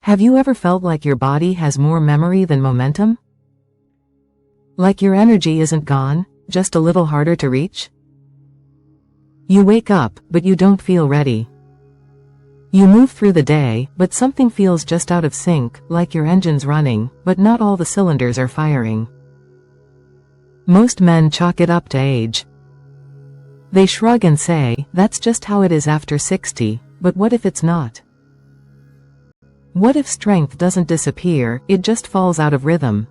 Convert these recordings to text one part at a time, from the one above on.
Have you ever felt like your body has more memory than momentum? Like your energy isn't gone, just a little harder to reach? You wake up, but you don't feel ready. You move through the day, but something feels just out of sync, like your engine's running, but not all the cylinders are firing. Most men chalk it up to age. They shrug and say, that's just how it is after 60, but what if it's not? What if strength doesn't disappear, it just falls out of rhythm?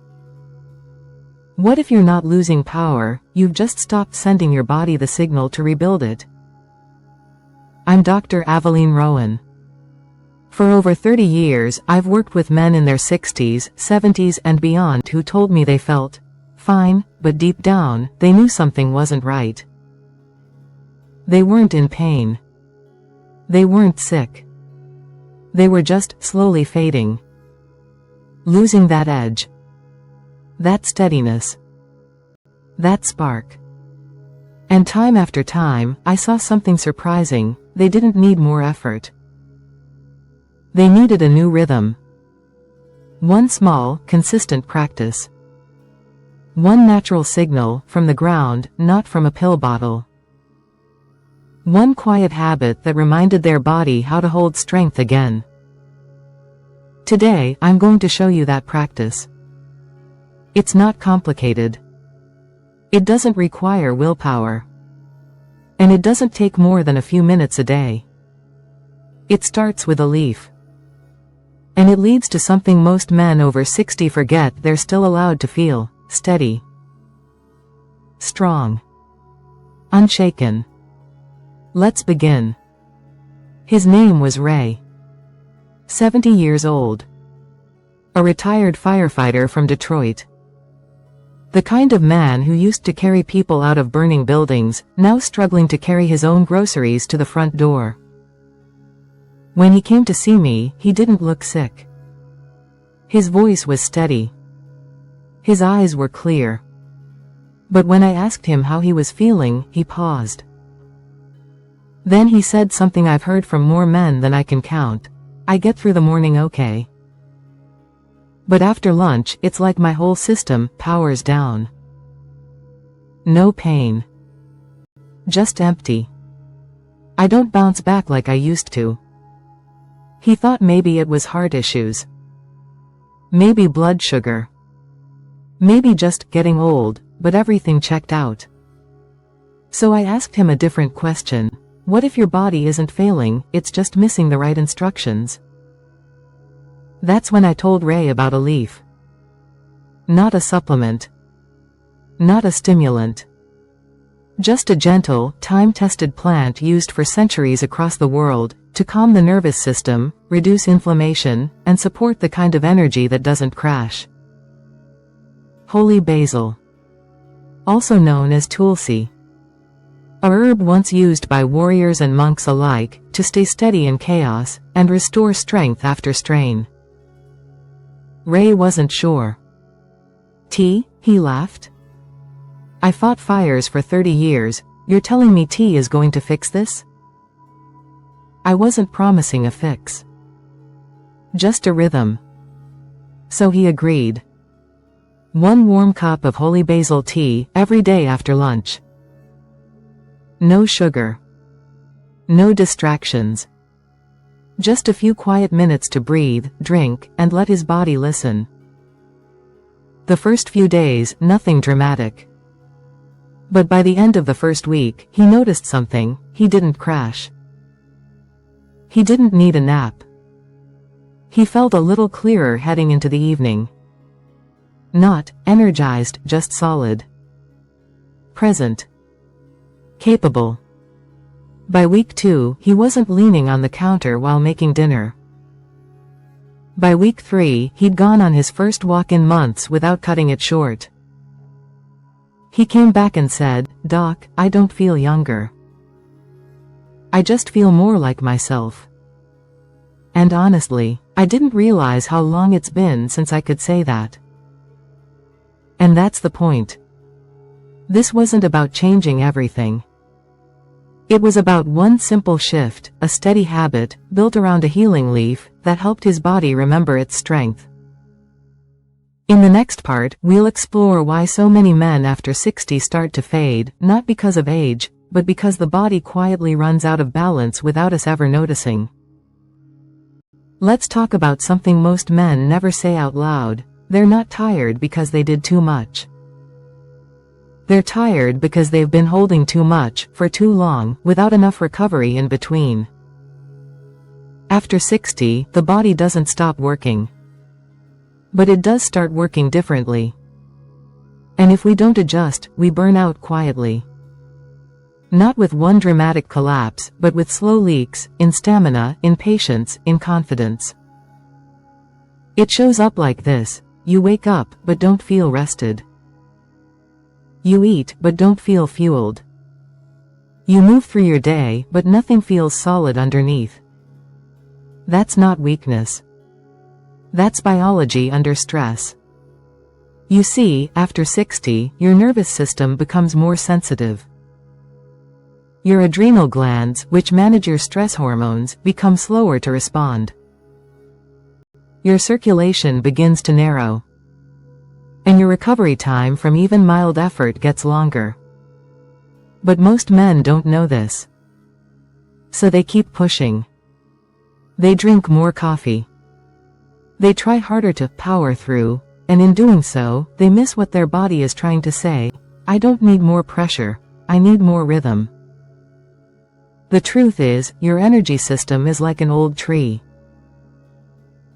What if you're not losing power, you've just stopped sending your body the signal to rebuild it? I'm Dr. Aveline Rowan. For over 30 years, I've worked with men in their 60s, 70s and beyond who told me they felt fine, but deep down, they knew something wasn't right. They weren't in pain. They weren't sick. They were just slowly fading. Losing that edge. That steadiness. That spark. And time after time, I saw something surprising. They didn't need more effort. They needed a new rhythm. One small, consistent practice. One natural signal, from the ground, not from a pill bottle. One quiet habit that reminded their body how to hold strength again. Today, I'm going to show you that practice. It's not complicated. It doesn't require willpower. And it doesn't take more than a few minutes a day. It starts with a leaf. And it leads to something most men over 60 forget they're still allowed to feel: steady. Strong. Unshaken. Let's begin. His name was Ray. 70 years old. A retired firefighter from Detroit. The kind of man who used to carry people out of burning buildings, now struggling to carry his own groceries to the front door. When he came to see me, he didn't look sick. His voice was steady. His eyes were clear. But when I asked him how he was feeling, he paused. Then he said something I've heard from more men than I can count. I get through the morning okay. But after lunch, it's like my whole system powers down. No pain. Just empty. I don't bounce back like I used to. He thought maybe it was heart issues. Maybe blood sugar. Maybe just getting old, but everything checked out. So I asked him a different question. What if your body isn't failing, it's just missing the right instructions? That's when I told Ray about a leaf. Not a supplement. Not a stimulant. Just a gentle, time-tested plant used for centuries across the world, to calm the nervous system, reduce inflammation, and support the kind of energy that doesn't crash. Holy basil. Also known as tulsi. A herb once used by warriors and monks alike, to stay steady in chaos, and restore strength after strain. Ray wasn't sure. Tea? He laughed. I fought fires for 30 years, you're telling me tea is going to fix this? I wasn't promising a fix. Just a rhythm. So he agreed. 1 warm cup of holy basil tea, every day after lunch. No sugar. No distractions. Just a few quiet minutes to breathe, drink, and let his body listen. The first few days, nothing dramatic. But by the end of the first week, he noticed something. He didn't crash. He didn't need a nap. He felt a little clearer heading into the evening. Not energized, just solid. Present. Capable. By week 2, he wasn't leaning on the counter while making dinner. By week 3, he'd gone on his first walk in months without cutting it short. He came back and said, "Doc, I don't feel younger. I just feel more like myself." And honestly, I didn't realize how long it's been since I could say that. And that's the point. This wasn't about changing everything. It was about one simple shift, a steady habit, built around a healing leaf, that helped his body remember its strength. In the next part, we'll explore why so many men after 60 start to fade, not because of age, but because the body quietly runs out of balance without us ever noticing. Let's talk about something most men never say out loud. They're not tired because they did too much. They're tired because they've been holding too much, for too long, without enough recovery in between. After 60, the body doesn't stop working. But it does start working differently. And if we don't adjust, we burn out quietly. Not with one dramatic collapse, but with slow leaks, in stamina, in patience, in confidence. It shows up like this. You wake up, but don't feel rested. You eat, but don't feel fueled. You move through your day, but nothing feels solid underneath. That's not weakness. That's biology under stress. You see, after 60, your nervous system becomes more sensitive. Your adrenal glands, which manage your stress hormones, become slower to respond. Your circulation begins to narrow. And your recovery time from even mild effort gets longer. But most men don't know this. So they keep pushing. They drink more coffee. They try harder to power through, and in doing so, they miss what their body is trying to say. I don't need more pressure. I need more rhythm. The truth is, your energy system is like an old tree.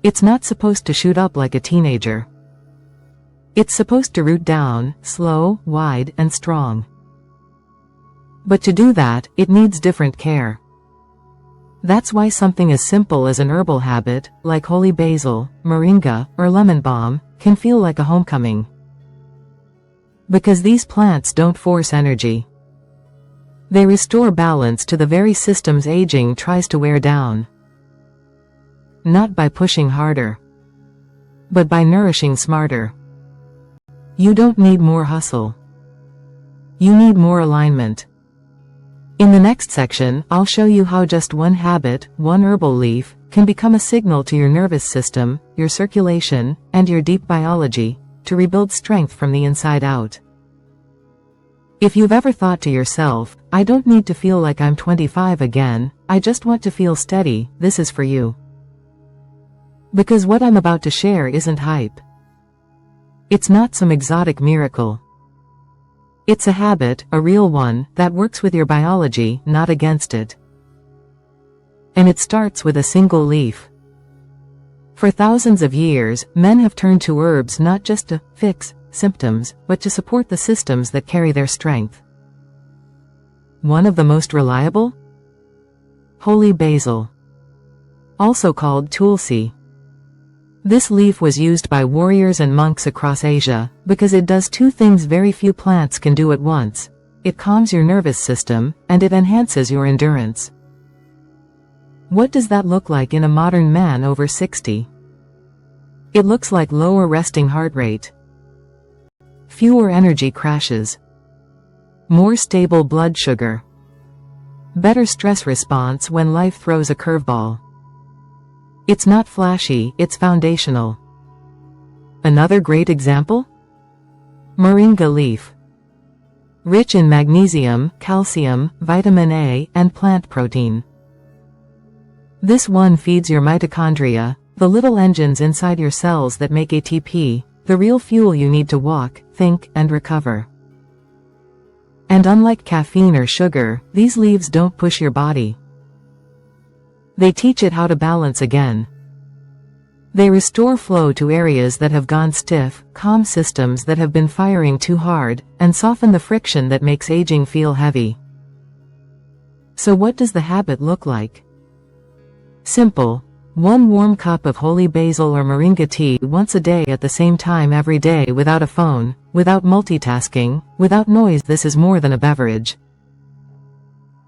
It's not supposed to shoot up like a teenager. It's supposed to root down, slow, wide, and strong. But to do that, it needs different care. That's why something as simple as an herbal habit, like holy basil, moringa, or lemon balm, can feel like a homecoming. Because these plants don't force energy. They restore balance to the very systems aging tries to wear down. Not by pushing harder, but by nourishing smarter. You don't need more hustle. You need more alignment. In the next section, I'll show you how just one habit, one herbal leaf, can become a signal to your nervous system, your circulation, and your deep biology, to rebuild strength from the inside out. If you've ever thought to yourself, I don't need to feel like I'm 25 again, I just want to feel steady, this is for you. Because what I'm about to share isn't hype. It's not some exotic miracle. It's a habit, a real one, that works with your biology, not against it. And it starts with a single leaf. For thousands of years, men have turned to herbs not just to fix symptoms, but to support the systems that carry their strength. One of the most reliable? Holy basil. Also called tulsi. This leaf was used by warriors and monks across Asia, because it does two things very few plants can do at once. It calms your nervous system, and it enhances your endurance. What does that look like in a modern man over 60? It looks like lower resting heart rate, fewer energy crashes, more stable blood sugar, better stress response when life throws a curveball. It's not flashy, it's foundational. Another great example? Moringa leaf. Rich in magnesium, calcium, vitamin A, and plant protein. This one feeds your mitochondria, the little engines inside your cells that make ATP, the real fuel you need to walk, think, and recover. And unlike caffeine or sugar, these leaves don't push your body. They teach it how to balance again. They restore flow to areas that have gone stiff, calm systems that have been firing too hard, and soften the friction that makes aging feel heavy. So what does the habit look like? Simple. 1 warm cup of holy basil or moringa tea once a day at the same time every day, without a phone, without multitasking, without noise. This is more than a beverage.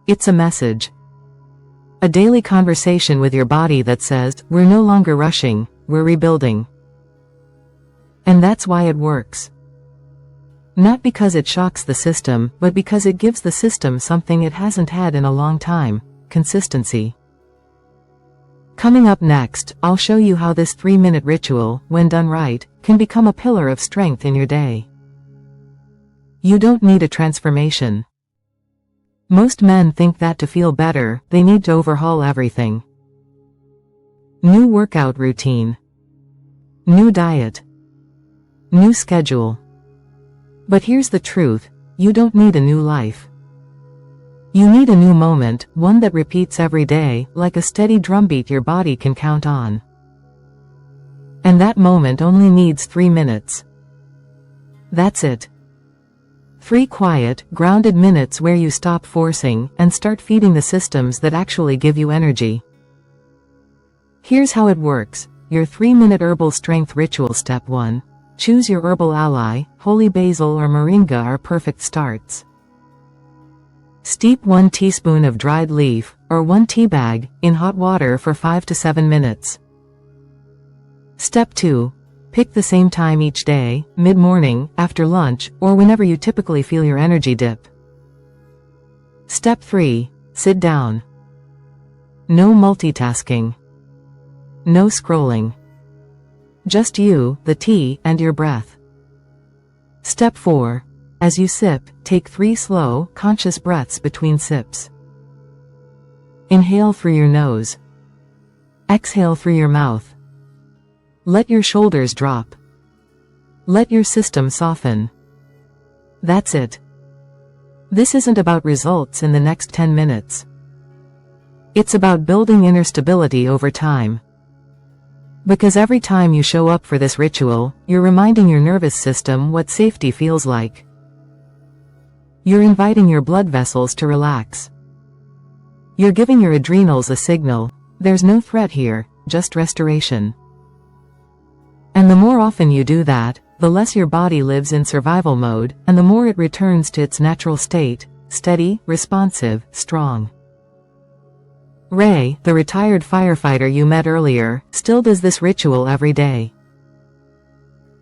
It's a message. A daily conversation with your body that says, we're no longer rushing, we're rebuilding. And that's why it works. Not because it shocks the system, but because it gives the system something it hasn't had in a long time: consistency. Coming up next, I'll show you how this 3-minute ritual, when done right, can become a pillar of strength in your day. You don't need a transformation. Most men think that to feel better, they need to overhaul everything. New workout routine. New diet. New schedule. But here's the truth: you don't need a new life. You need a new moment, one that repeats every day, like a steady drumbeat your body can count on. And that moment only needs 3 minutes. That's it. 3 quiet, grounded minutes where you stop forcing, and start feeding the systems that actually give you energy. Here's how it works. Your 3-minute herbal strength ritual. Step 1. Choose your herbal ally. Holy basil or moringa are perfect starts. Steep 1 teaspoon of dried leaf, or 1 tea bag, in hot water for 5 to 7 minutes. Step 2. Pick the same time each day, mid-morning, after lunch, or whenever you typically feel your energy dip. Step 3. Sit down. No multitasking. No scrolling. Just you, the tea, and your breath. Step 4. As you sip, take 3 slow, conscious breaths between sips. Inhale through your nose. Exhale through your mouth. Let your shoulders drop. Let your system soften. That's it. This isn't about results in the next 10 minutes. It's about building inner stability over time. Because every time you show up for this ritual, you're reminding your nervous system what safety feels like. You're inviting your blood vessels to relax. You're giving your adrenals a signal: there's no threat here, just restoration. And the more often you do that, the less your body lives in survival mode, and the more it returns to its natural state: steady, responsive, strong. Ray, the retired firefighter you met earlier, still does this ritual every day.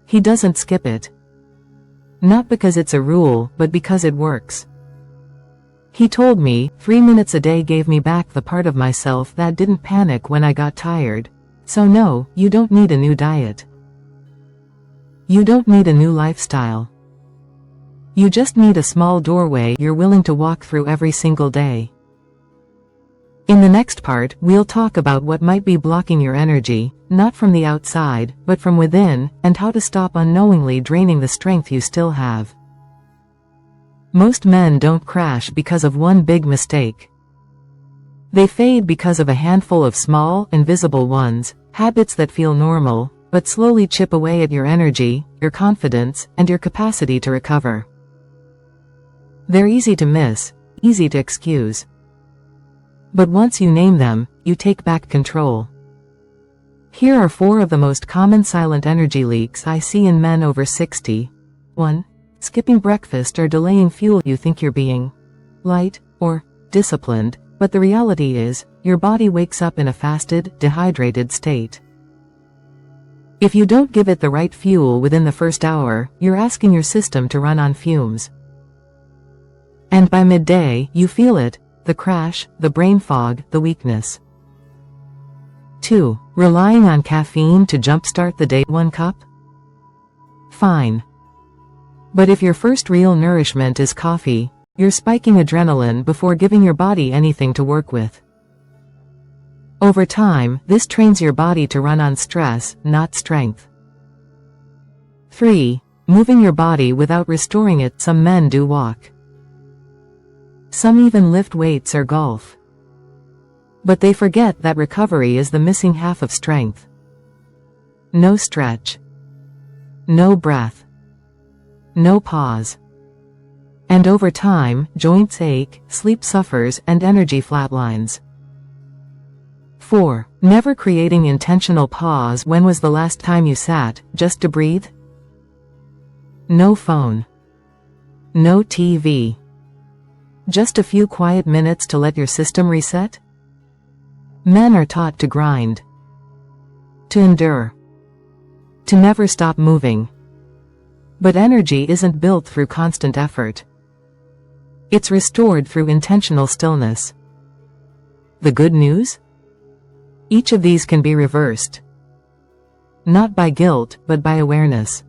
He doesn't skip it. Not because it's a rule, but because it works. He told me, 3 minutes a day gave me back the part of myself that didn't panic when I got tired. So no, you don't need a new diet. You don't need a new lifestyle. You just need a small doorway you're willing to walk through every single day. In the next part, we'll talk about what might be blocking your energy, not from the outside, but from within, and how to stop unknowingly draining the strength you still have. Most men don't crash because of one big mistake. They fade because of a handful of small, invisible ones, habits that feel normal, but slowly chip away at your energy, your confidence, and your capacity to recover. They're easy to miss, easy to excuse. But once you name them, you take back control. Here are 4 of the most common silent energy leaks I see in men over 60. 1. Skipping breakfast or delaying fuel. You think you're being light or disciplined, but the reality is, your body wakes up in a fasted, dehydrated state. If you don't give it the right fuel within the first hour, you're asking your system to run on fumes. And by midday, you feel it: the crash, the brain fog, the weakness. 2. Relying on caffeine to jumpstart the day. 1 cup? Fine. But if your first real nourishment is coffee, you're spiking adrenaline before giving your body anything to work with. Over time, this trains your body to run on stress, not strength. 3. Moving your body without restoring it. Some men do walk. Some even lift weights or golf. But they forget that recovery is the missing half of strength. No stretch. No breath. No pause. And over time, joints ache, sleep suffers, and energy flatlines. 4. Never creating intentional pause. When was the last time you sat, just to breathe? No phone. No TV. Just a few quiet minutes to let your system reset? Men are taught to grind. To endure. To never stop moving. But energy isn't built through constant effort. It's restored through intentional stillness. The good news? Each of these can be reversed. Not by guilt, but by awareness.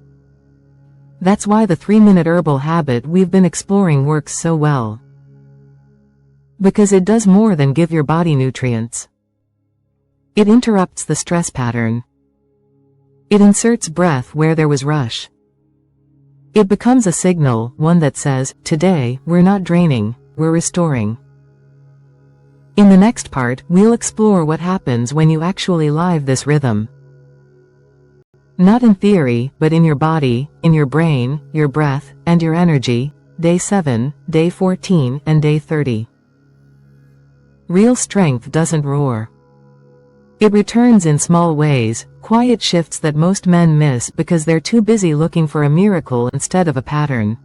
That's why the 3-minute herbal habit we've been exploring works so well. Because it does more than give your body nutrients. It interrupts the stress pattern. It inserts breath where there was rush. It becomes a signal, one that says, today, we're not draining, we're restoring. In the next part, we'll explore what happens when you actually live this rhythm. Not in theory, but in your body, in your brain, your breath, and your energy. Day 7, Day 14, and Day 30. Real strength doesn't roar. It returns in small ways, quiet shifts that most men miss because they're too busy looking for a miracle instead of a pattern.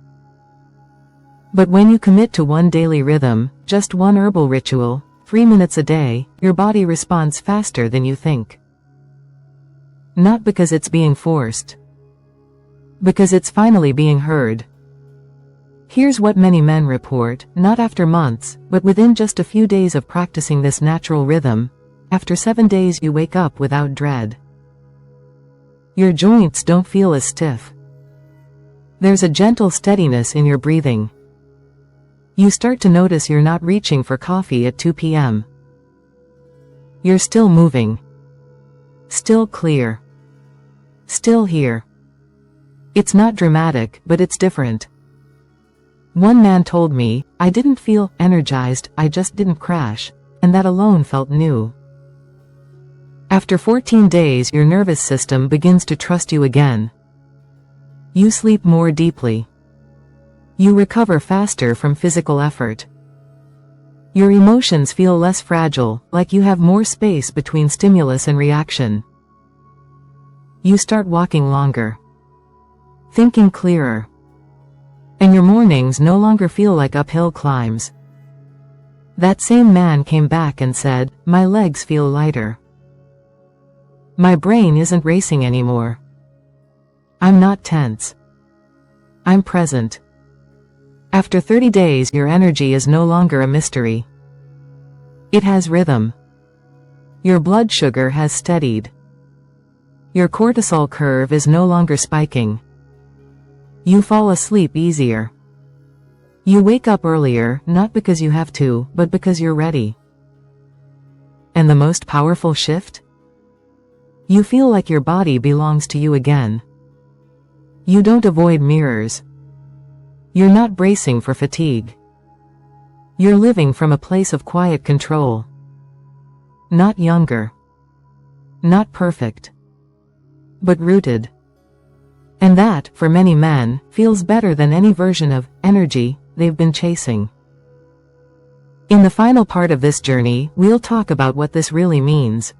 But when you commit to one daily rhythm, just one herbal ritual, 3 minutes a day, your body responds faster than you think. Not because it's being forced. Because it's finally being heard. Here's what many men report, not after months, but within just a few days of practicing this natural rhythm. After 7 days you wake up without dread. Your joints don't feel as stiff. There's a gentle steadiness in your breathing. You start to notice you're not reaching for coffee at 2 p.m. You're still moving. Still clear. Still here. It's not dramatic, but it's different. One man told me, I didn't feel energized, I just didn't crash, and that alone felt new. After 14 days your nervous system begins to trust you again. You sleep more deeply. You recover faster from physical effort. Your emotions feel less fragile, like you have more space between stimulus and reaction. You start walking longer. Thinking clearer. And your mornings no longer feel like uphill climbs. That same man came back and said, my legs feel lighter. My brain isn't racing anymore. I'm not tense. I'm present. After 30 days your energy is no longer a mystery. It has rhythm. Your blood sugar has steadied. Your cortisol curve is no longer spiking. You fall asleep easier. You wake up earlier, not because you have to, but because you're ready. And the most powerful shift? You feel like your body belongs to you again. You don't avoid mirrors. You're not bracing for fatigue. You're living from a place of quiet control. Not younger. Not perfect. But rooted. And that, for many men, feels better than any version of energy they've been chasing. In the final part of this journey, we'll talk about what this really means.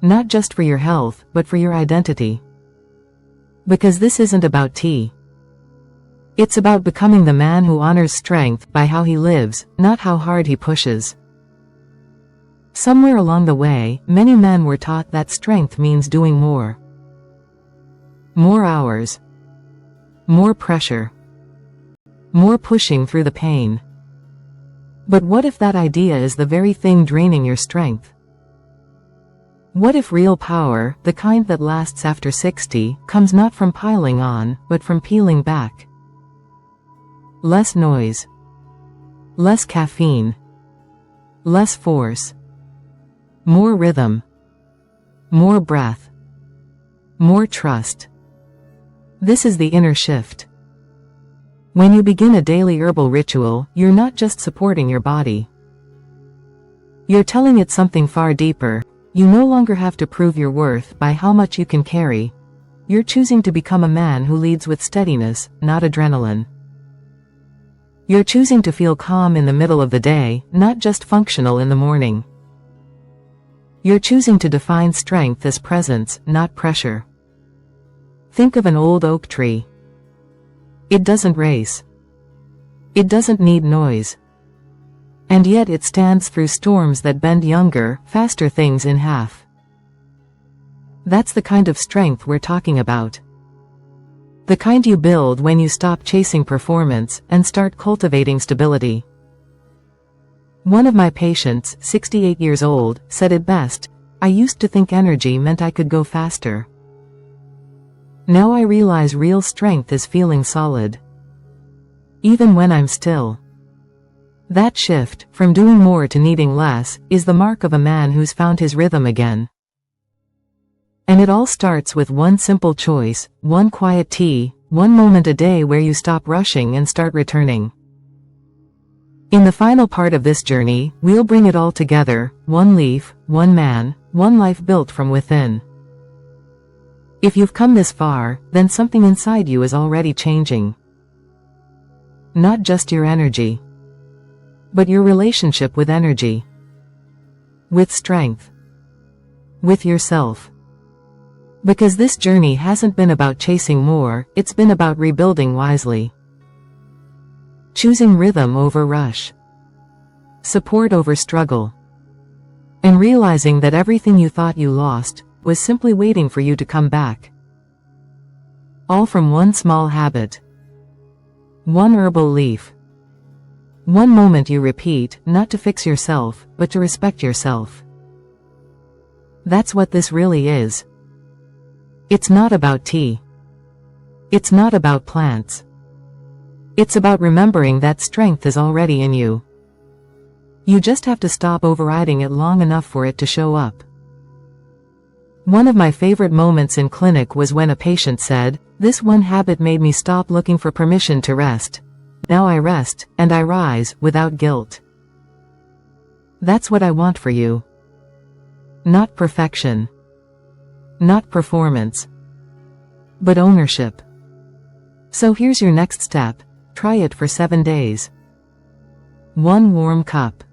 Not just for your health, but for your identity. Because this isn't about tea. It's about becoming the man who honors strength by how he lives, not how hard he pushes. Somewhere along the way, many men were taught that strength means doing more. More hours. More pressure. More pushing through the pain. But what if that idea is the very thing draining your strength? What if real power, the kind that lasts after 60, comes not from piling on, but from peeling back? Less noise. Less caffeine. Less force. More rhythm. More breath. More trust. This is the inner shift. When you begin a daily herbal ritual, you're not just supporting your body. You're telling it something far deeper. You no longer have to prove your worth by how much you can carry. You're choosing to become a man who leads with steadiness, not adrenaline. You're choosing to feel calm in the middle of the day, not just functional in the morning. You're choosing to define strength as presence, not pressure. Think of an old oak tree. It doesn't race. It doesn't need noise. And yet it stands through storms that bend younger, faster things in half. That's the kind of strength we're talking about. The kind you build when you stop chasing performance and start cultivating stability. One of my patients, 68 years old, said it best, "I used to think energy meant I could go faster. Now I realize real strength is feeling solid, even when I'm still." That shift, from doing more to needing less, is the mark of a man who's found his rhythm again. And it all starts with one simple choice, one quiet tea, one moment a day where you stop rushing and start returning. In the final part of this journey, we'll bring it all together, one leaf, one man, one life built from within. If you've come this far, then something inside you is already changing. Not just your energy, but your relationship with energy, with strength, with yourself. Because this journey hasn't been about chasing more, it's been about rebuilding wisely. Choosing rhythm over rush, support over struggle, and realizing that everything you thought you lost was simply waiting for you to come back. All from one small habit, one herbal leaf, one moment you repeat, not to fix yourself, but to respect yourself. That's what this really is. It's not about tea. It's not about plants. It's about remembering that strength is already in you. You just have to stop overriding it long enough for it to show up. One of my favorite moments in clinic was when a patient said, "This one habit made me stop looking for permission to rest. Now I rest, and I rise, without guilt." That's what I want for you. Not perfection. Not performance. But ownership. So here's your next step. Try it for 7 days. One warm cup.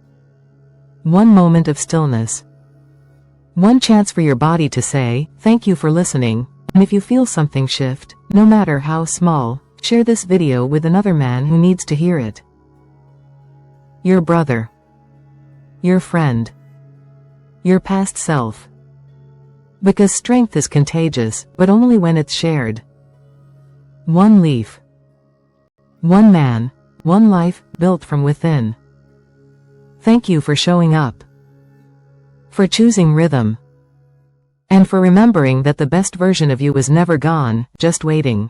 One moment of stillness. One chance for your body to say, "Thank you for listening," and if you feel something shift, no matter how small, share this video with another man who needs to hear it. Your brother. Your friend. Your past self. Because strength is contagious, but only when it's shared. One leaf. One man. One life, built from within. Thank you for showing up. For choosing rhythm. And for remembering that the best version of you was never gone, just waiting.